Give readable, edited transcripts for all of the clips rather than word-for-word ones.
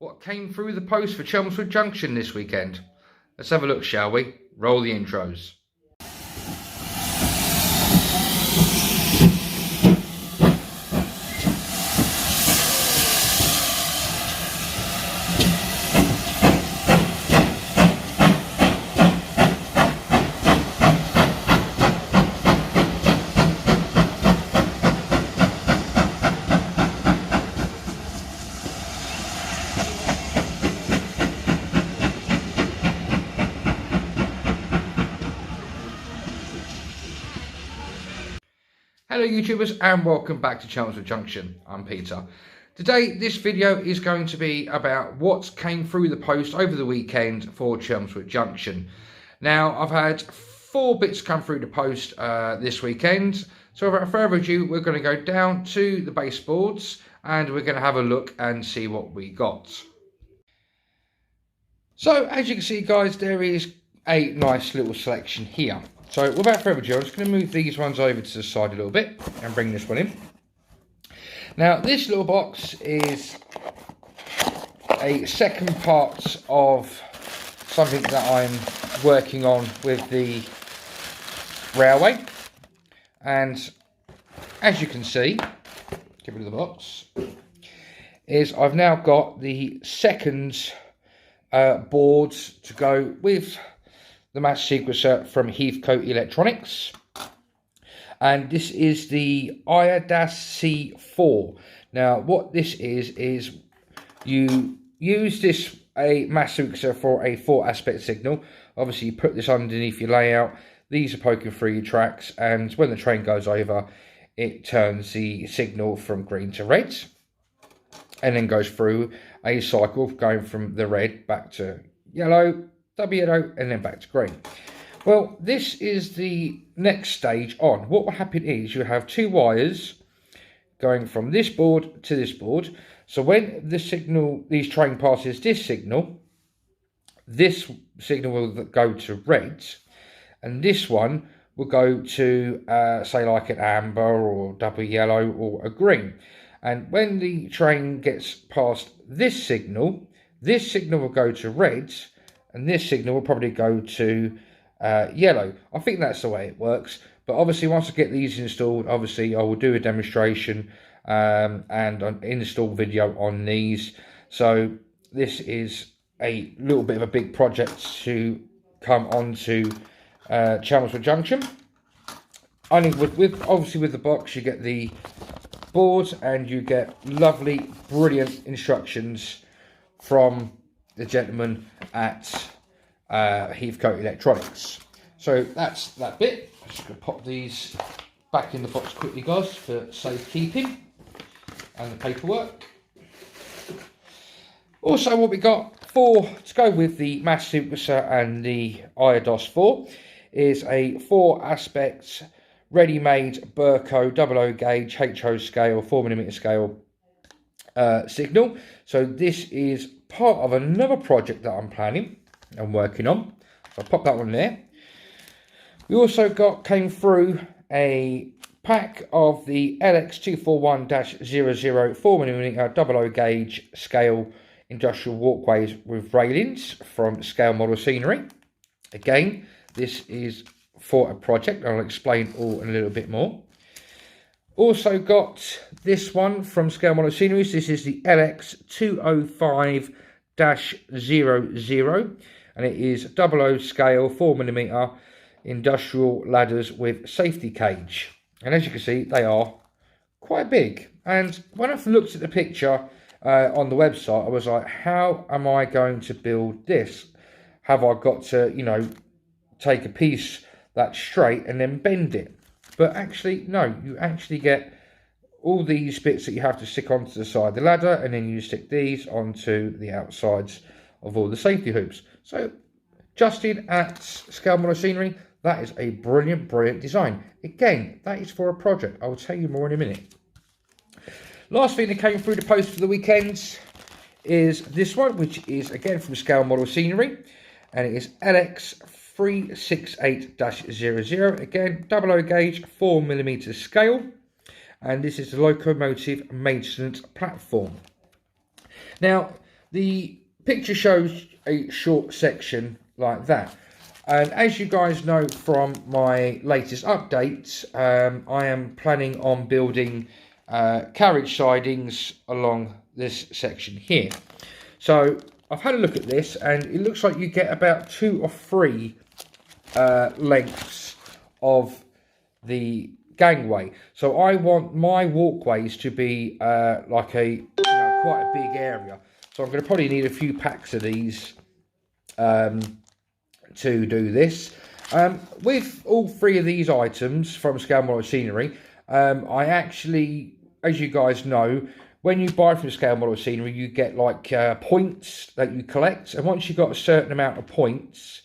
What came through the post for Chelmswood Junction this weekend? Let's have a look, shall we? Roll the intros. Hello YouTubers and welcome back to Chelmswood Junction. I'm Peter. Today this video is going to be about what came through the post over the weekend for Chelmswood Junction. Now I've had 4 bits come through the post this weekend, so without further ado we're going to go down to the baseboards and we're going to have a look and see what we got. So as you can see guys, there is a nice little selection here. So without further ado, I'm just going to move these ones over to the side a little bit and bring this one in. Now this little box is a second part of something that I'm working on with the railway. And as you can see, get rid of the box, is I've now got the second board to go with the match sequencer from Heathcote Electronics, and this is the IADAS-C4. Now what this is you use this a match sequencer for a 4-aspect signal. Obviously you put this underneath your layout, these are poking through your tracks, and when the train goes over it turns the signal from green to red and then goes through a cycle going from the red back to yellow, double yellow, and then back to green. Well, this is the next stage on. What will happen is you have 2 wires going from this board to this board. So when the signal, these train passes this signal will go to red, and this one will go to say like an amber or double yellow or a green. And when the train gets past this signal will go to red, and this signal will probably go to yellow. I think that's the way it works. But obviously once I get these installed, obviously I will do a demonstration and an install video on these. So this is a little bit of a big project to come onto Chelmswood Junction. Only obviously with the box you get the board and you get lovely, brilliant instructions from the gentleman at Heathcote Electronics. So that's that bit. I'm just going to pop these back in the box quickly guys for safekeeping and the paperwork. Also what we got to go with the match sequencer and the IADAS-4 is a 4-aspect ready-made Burco 00 gauge HO scale 4mm scale signal. So this is part of another project that I'm planning and working on. So I'll pop that one there. We also came through a pack of the LX241-00 4mm 00 gauge scale industrial walkways with railings from Scale Model Scenery. Again, this is for a project. I'll explain all in a little bit more. Also got this one from Scale Model Sceneries. This is the LX205-00, and it is 00 scale 4mm industrial ladders with safety cage. And as you can see, they are quite big. And when I looked at the picture on the website, I was like, how am I going to build this? Have I got to, you know, take a piece that's straight and then bend it? But actually, no, you actually get all these bits that you have to stick onto the side of the ladder, and then you stick these onto the outsides of all the safety hoops. So, Justin at Scale Model Scenery, that is a brilliant, brilliant design. Again, that is for a project. I will tell you more in a minute. Last thing that came through the post for the weekend is this one, which is again from Scale Model Scenery, and it is LX368-00, again 00 gauge 4mm scale, and this is the locomotive maintenance platform. Now the picture shows a short section like that. And as you guys know from my latest updates, I am planning on building carriage sidings along this section here. So I've had a look at this, and it looks like you get about 2 or 3 lengths of the gangway. So I want my walkways to be like quite a big area. So I'm going to probably need a few packs of these to do this. With all 3 of these items from Scale Model Scenery, I actually, as you guys know, when you buy from Scale Model Scenery, you get like points that you collect, and once you've got a certain amount of points,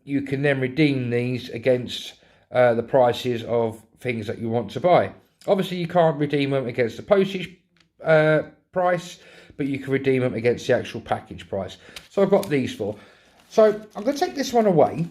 you can then redeem these against the prices of things that you want to buy. Obviously, you can't redeem them against the postage price, but you can redeem them against the actual package price. So I've got these 4. So I'm going to take this one away,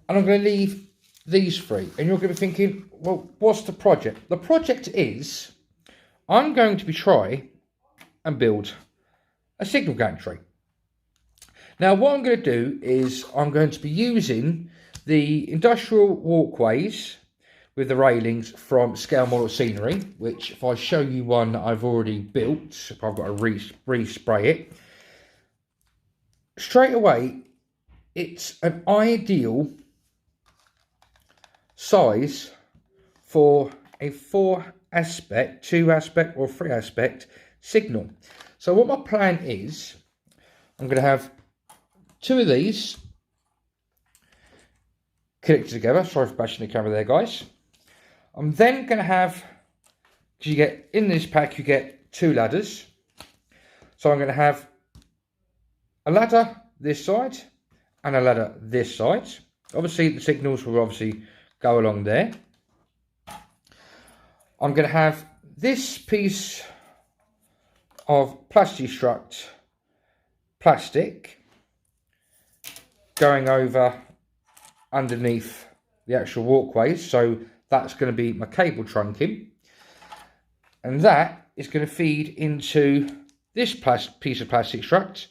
and I'm going to leave these 3. And you're going to be thinking, well, what's the project? The project is, I'm going to be trying and build a signal gantry. Now, what I'm going to do is I'm going to be using the industrial walkways with the railings from Scale Model Scenery, which if I show you one that I've already built, I've got to respray it. Straight away, it's an ideal size for a 4-aspect, 2-aspect or 3-aspect signal. So what my plan is, I'm going to have 2 of these connected together. Sorry for bashing the camera there, guys. I'm then going to have, because you get in this pack, you get 2 ladders. So I'm going to have a ladder this side and a ladder this side. Obviously, the signals will obviously go along there. I'm going to have this piece of Plastistruct plastic going over underneath the actual walkways. So that's going to be my cable trunking. And that is going to feed into this piece of Plastistruct.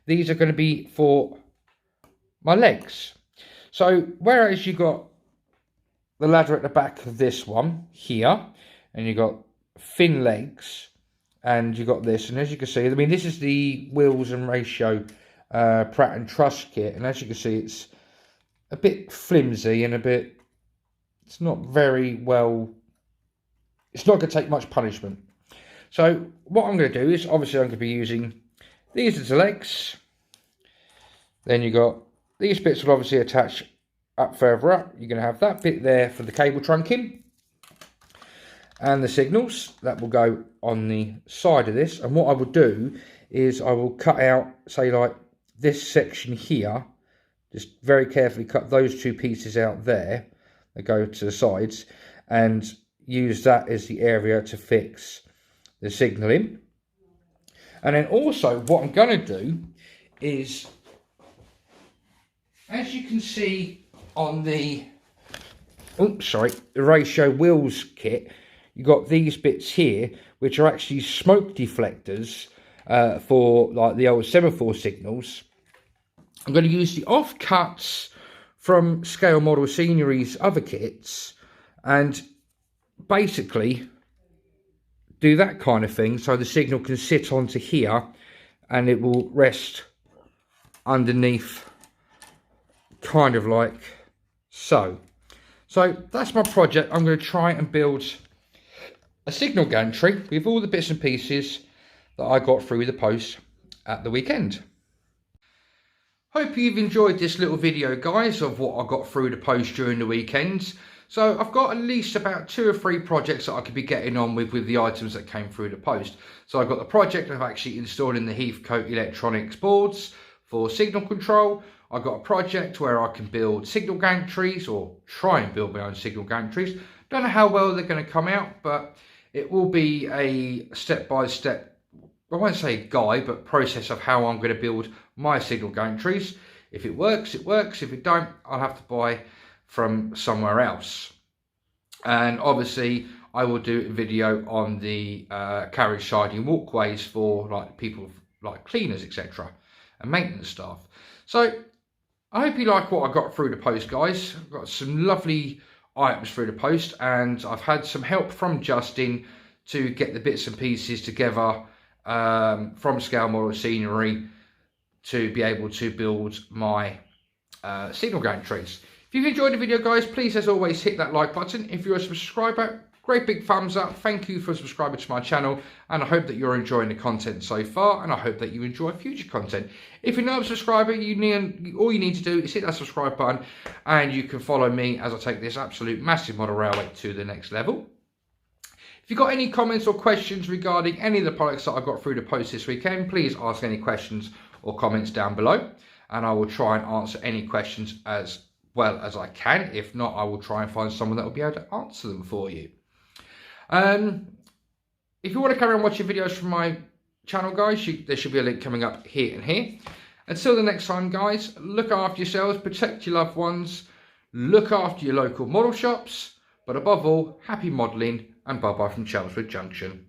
These are going to be for my legs. So whereas you got the ladder at the back of this one here, and you got thin legs, and you got this, and as you can see, I mean, this is the wheels and ratio Pratt and Truss kit, and as you can see, it's a bit flimsy and it's not very well, it's not going to take much punishment. So what I'm going to do is, obviously I'm going to be using these as the legs, then you got these bits will obviously attach up further up. You're going to have that bit there for the cable trunking, and the signals that will go on the side of this. And what I will do is I will cut out, say like this section here, just very carefully cut those 2 pieces out there that go to the sides, and use that as the area to fix the signal in. And then also what I'm going to do is, as you can see on the the ratio wheels kit, you got these bits here which are actually smoke deflectors for like the old semaphore signals. I'm going to use the offcuts from Scale Model Scenery's other kits and basically do that kind of thing, so the signal can sit onto here and it will rest underneath, kind of like so. So that's my project. I'm going to try and build a signal gantry with all the bits and pieces that I got through the post at the weekend. Hope you've enjoyed this little video, guys, of what I got through the post during the weekend. So I've got at least about 2 or 3 projects that I could be getting on with the items that came through the post. So I've got the project of actually installing the Heathcote electronics boards for signal control. I've got a project where I can build signal gantries, or try and build my own signal gantries. Don't know how well they're going to come out, but it will be a step-by-step, I won't say guide, but process of how I'm going to build my signal gantries. If it works, it works. If it don't, I'll have to buy from somewhere else. And obviously, I will do a video on the carriage siding walkways for like people like cleaners, etc. and maintenance staff. So I hope you like what I got through the post, guys. I've got some lovely items through the post, and I've had some help from Justin to get the bits and pieces together from scale model scenery to be able to build my signal gantries. If you've enjoyed the video, guys, please, as always, hit that like button. If you're a subscriber, great big thumbs up. Thank you for subscribing to my channel, and I hope that you're enjoying the content so far, and I hope that you enjoy future content. If you're not a subscriber, all you need to do is hit that subscribe button, and you can follow me as I take this absolute massive model railway to the next level. If you've got any comments or questions regarding any of the products that I got through the post this weekend, please ask any questions or comments down below, and I will try and answer any questions as well as I can. If not, I will try and find someone that will be able to answer them for you. If you want to carry on watching videos from my channel, guys, there should be a link coming up here and here. Until the next time, guys, look after yourselves, protect your loved ones, look after your local model shops, but above all, happy modelling, and bye-bye from Chelmswood Junction.